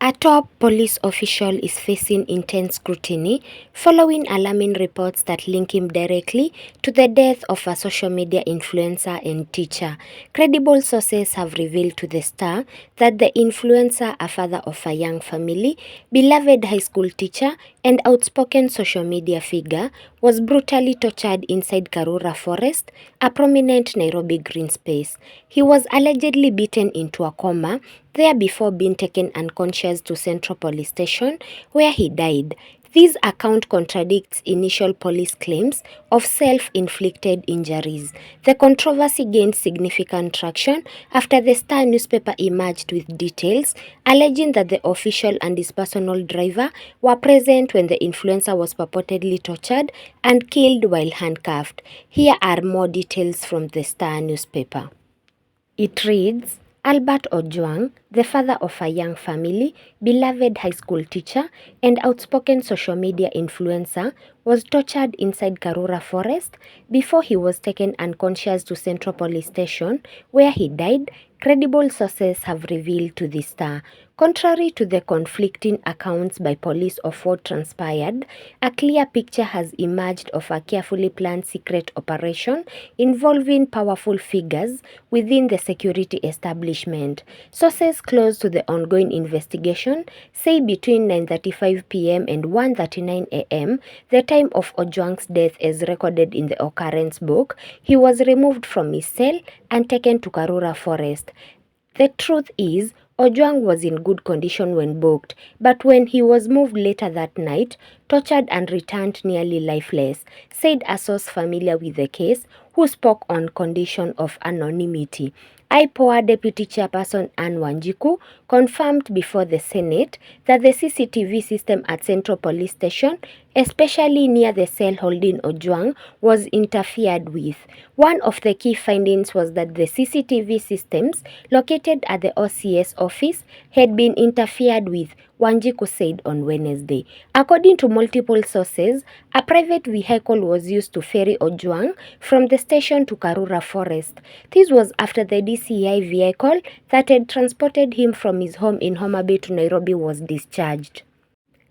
A top police official is facing intense scrutiny following alarming reports that link him directly to the death of a social media influencer and teacher. Credible sources have revealed to The Star that the influencer, a father of a young family, beloved high school teacher, and outspoken social media figure, was brutally tortured inside Karura Forest, a prominent Nairobi green space. He was allegedly beaten into a coma, there before being taken unconscious to Central Police Station, where he died. This account contradicts initial police claims of self-inflicted injuries. The controversy gained significant traction after the Star newspaper emerged with details alleging that the official and his personal driver were present when the influencer was purportedly tortured and killed while handcuffed. Here are more details from the Star newspaper. It reads, Albert Ojwang, the father of a young family, beloved high school teacher, and outspoken social media influencer, was tortured inside Karura Forest before he was taken unconscious to Central Police Station, where he died, credible sources have revealed to The Star. Contrary to the conflicting accounts by police of what transpired, a clear picture has emerged of a carefully planned secret operation involving powerful figures within the security establishment. Sources close to the ongoing investigation say between 9:35 p.m. and 1:39 a.m., the time of Ojwang's death as recorded in the occurrence book, he was removed from his cell and taken to Karura Forest. The truth is, Ojwang was in good condition when booked, but when he was moved later that night, tortured and returned nearly lifeless, said a source familiar with the case, who spoke on condition of anonymity. IPOA Deputy Chairperson Anne Wanjiku confirmed before the Senate that the CCTV system at Central Police Station, especially near the cell holding Ojwang, was interfered with. One of the key findings was that the CCTV systems located at the OCS office had been interfered with, Wanjiku said on Wednesday. According to multiple sources, a private vehicle was used to ferry Ojwang from the station to Karura Forest. This was after the DCI vehicle that had transported him from his home in Homa Bay to Nairobi was discharged.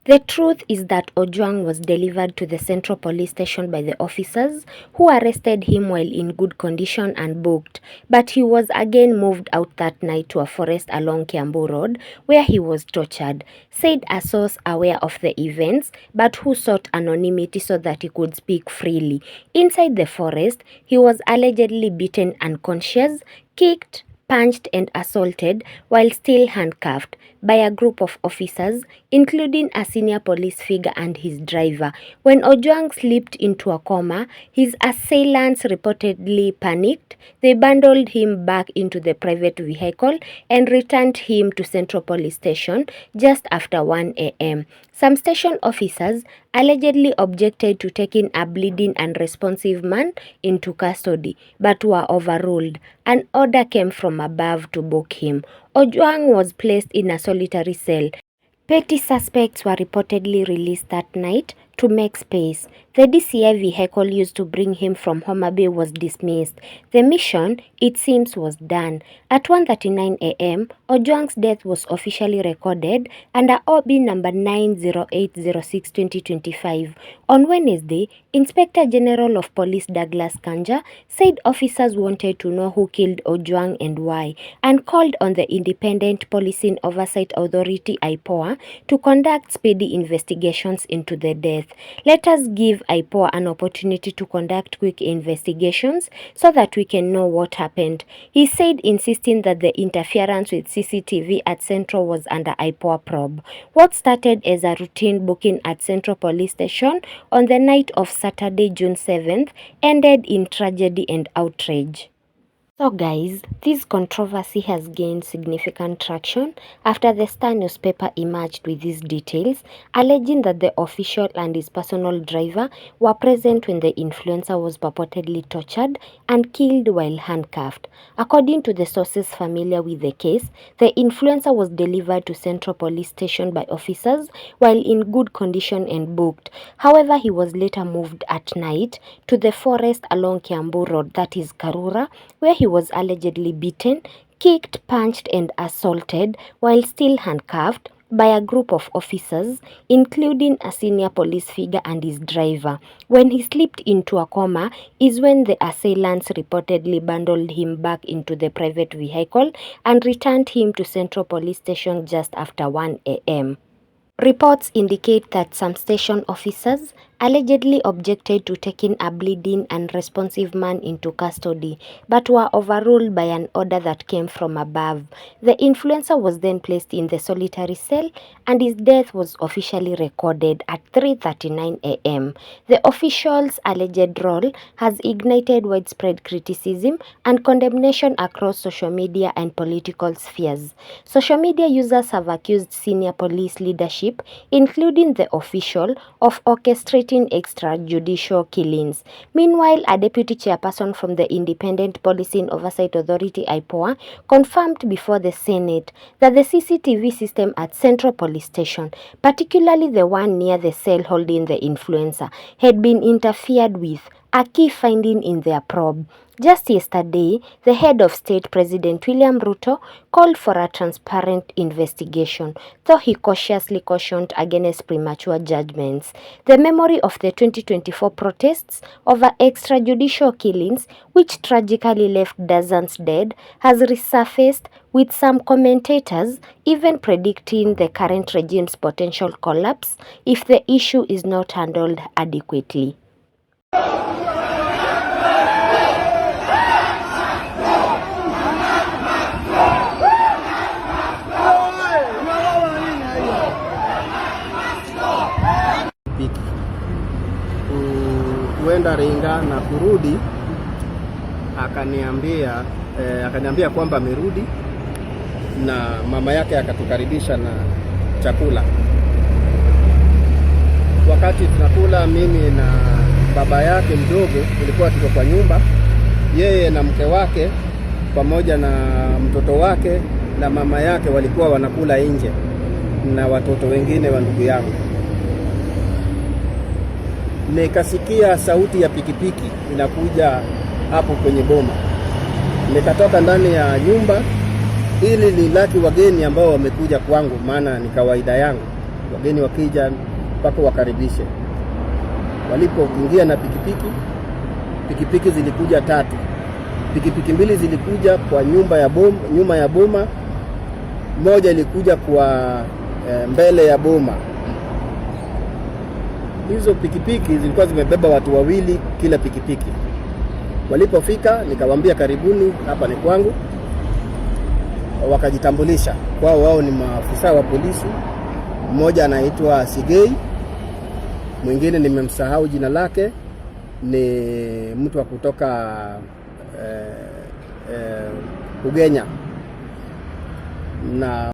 The truth is that Ojwang was delivered to the Central Police Station by the officers who arrested him while in good condition and booked, but he was again moved out that night to a forest along Kiambu Road where he was tortured, said a source aware of the events but who sought anonymity so that he could speak freely. Inside the forest, he was allegedly beaten unconscious, kicked, punched and assaulted while still handcuffed by a group of officers, including a senior police figure and his driver. When Ojwang slipped into a coma, his assailants reportedly panicked. They bundled him back into the private vehicle and returned him to Central Police Station just after 1 a.m. Some station officers allegedly objected to taking a bleeding unresponsive man into custody, but were overruled. An order came from above to book him. Ojwang was placed in a solitary cell. Petty suspects were reportedly released that night to make space. The DCI vehicle used to bring him from Homa Bay was dismissed. The mission, it seems, was done. At 1:39 a.m., Ojwang's death was officially recorded under OB number 90806-2025. On Wednesday, Inspector General of Police Douglas Kanja said officers wanted to know who killed Ojwang and why, and called on the Independent Policing Oversight Authority IPOA to conduct speedy investigations into the death. Let us give IPOA an opportunity to conduct quick investigations so that we can know what happened, he said, insisting that the interference with CCTV at Central was under IPOA probe. What started as a routine booking at Central Police Station on the night of Saturday, June 7th, ended in tragedy and outrage. So guys, this controversy has gained significant traction after the Star newspaper emerged with these details, alleging that the official and his personal driver were present when the influencer was purportedly tortured and killed while handcuffed. According to the sources familiar with the case, the influencer was delivered to Central Police Station by officers while in good condition and booked. However, he was later moved at night to the forest along Kiambu Road, that is Karura, where he was allegedly beaten, kicked, punched and assaulted while still handcuffed, by a group of officers, including a senior police figure and his driver. When he slipped into a coma is when the assailants reportedly bundled him back into the private vehicle and returned him to Central Police Station just after 1 a.m. Reports indicate that some station officers allegedly objected to taking a bleeding and unresponsive man into custody, but were overruled by an order that came from above. The influencer was then placed in the solitary cell, and his death was officially recorded at 3:39 a.m. The official's alleged role has ignited widespread criticism and condemnation across social media and political spheres. Social media users have accused senior police leadership, including the official, of orchestrating extrajudicial killings. Meanwhile, a deputy chairperson from the Independent Policing Oversight Authority (IPOA) confirmed before the Senate that the CCTV system at Central Police Station, particularly the one near the cell holding the influencer, had been interfered with, a key finding in their probe. Just yesterday, the head of state, President William Ruto, called for a transparent investigation, though he cautiously cautioned against premature judgments. The memory of the 2024 protests over extrajudicial killings, which tragically left dozens dead, has resurfaced, with some commentators even predicting the current regime's potential collapse if the issue is not handled adequately. Kuenda Ringa na kurudi, akaniambia kwamba amerudi, na mama yake akatukaribisha na chakula. Wakati tunakula, mimi na baba yake mdogo tulikuwa tuko kwa nyumba, yeye na mke wake pamoja na mtoto wake na mama yake walikuwa wanakula nje na watoto wengine wa ndugu yangu. Nikasikia sauti ya pikipiki inakuja hapo kwenye boma. Nikatoka ndani ya nyumba ili nilaki wageni ambao wamekuja kwangu, maana ni kawaida yangu wageni wakija mpaka wakaribishe. Walipoingia na pikipiki zilikuja 3. Pikipiki 2 zilikuja kwa nyuma ya boma, moja ilikuja kwa mbele ya boma. Hizo pikipiki zilikuwa zimebeba watu 2 kila pikipiki. Walipofika nikawaambia karibuni, hapa ni kwangu. Wakajitambulisha wao ni maafisa wa polisi. Mmoja anaitwa Sigei, mwingine nimemsahau jina lake, ni mtu wa kutoka Ugenya na